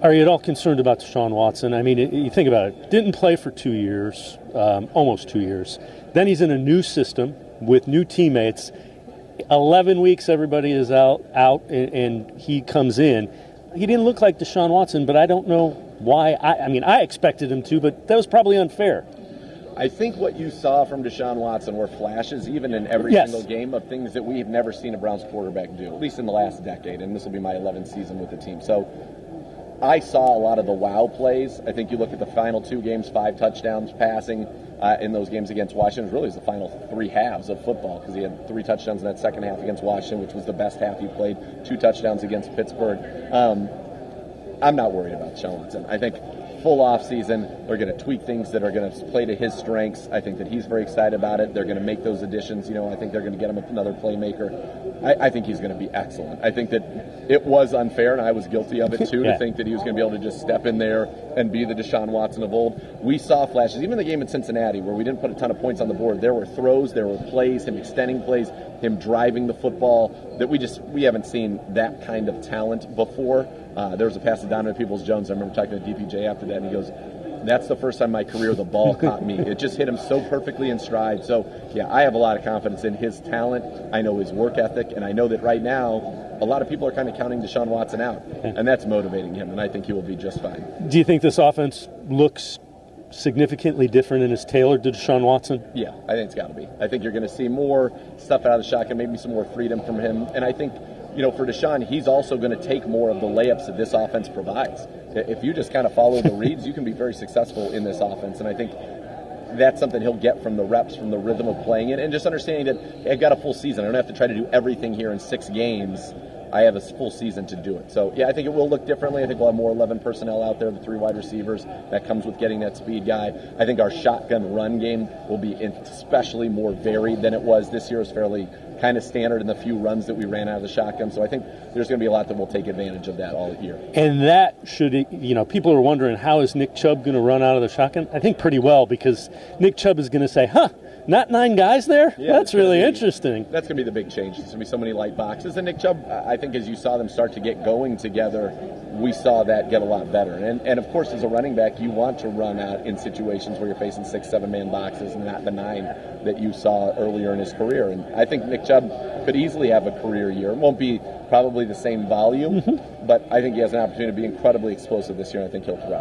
Are you at all concerned about Deshaun Watson? I mean, you think about it. Didn't play for 2 years, almost 2 years. Then he's in a new system with new teammates. 11 weeks, everybody is out, and he comes in. He didn't look like Deshaun Watson, but I don't know why. I mean, I expected him to, but that was probably unfair. I think what you saw from Deshaun Watson were flashes, even in every single game, of things that we've never seen a Browns quarterback do, at least in the last decade, and this will be my 11th season with the team. So I saw a lot of the wow plays. I think you look at the final 2 games, 5 touchdowns passing in those games against Washington. Really, it was the final 3 halves of football, because he had 3 touchdowns in that second half against Washington, which was the best half he played, 2 touchdowns against Pittsburgh. I'm not worried about Deshaun Watson. I think full off season, they're going to tweak things that are going to play to his strengths. I think that he's very excited about it. They're going to make those additions. I think they're going to get him another playmaker. I think he's going to be excellent. I think that it was unfair, and I was guilty of it too, to think that he was going to be able to just step in there and be the Deshaun Watson of old. We saw flashes, even in the game in Cincinnati, where we didn't put a ton of points on the board. There were throws, there were plays, him extending plays, him driving the football, that we haven't seen that kind of talent before. There was a pass to Donovan Peoples-Jones. I remember talking to DPJ after that, and he goes, "That's the first time in my career the ball caught me." It just hit him so perfectly in stride. So, yeah, I have a lot of confidence in his talent. I know his work ethic, and I know that right now a lot of people are kind of counting Deshaun Watson out, and that's motivating him, and I think he will be just fine. Do you think this offense looks significantly different and is tailored to Deshaun Watson? Yeah, I think it's got to be. I think you're going to see more stuff out of the shotgun, maybe some more freedom from him, and I think for Deshaun, he's also going to take more of the layups that this offense provides. If you just kind of follow the reads, you can be very successful in this offense. And I think that's something he'll get from the reps, from the rhythm of playing it, and just understanding that I've got a full season. I don't have to try to do everything here in 6 games. I have a full season to do it. So, yeah, I think it will look differently. I think we'll have more 11 personnel out there, the 3 wide receivers. That comes with getting that speed guy. I think our shotgun run game will be especially more varied than it was this year. It's fairly kind of standard in the few runs that we ran out of the shotgun. So I think there's going to be a lot that will take advantage of that all year. And that should, people are wondering, how is Nick Chubb going to run out of the shotgun? I think pretty well, because Nick Chubb is going to say, not 9 guys there? Yeah, that's really interesting. That's going to be the big change. There's going to be so many light boxes. And Nick Chubb, I think as you saw them start to get going together, we saw that get a lot better. And of course, as a running back, you want to run out in situations where you're facing 6, 7-man boxes and not the 9 that you saw earlier in his career. And I think Nick Chubb could easily have a career year. It won't be probably the same volume, but I think he has an opportunity to be incredibly explosive this year, and I think he'll thrive.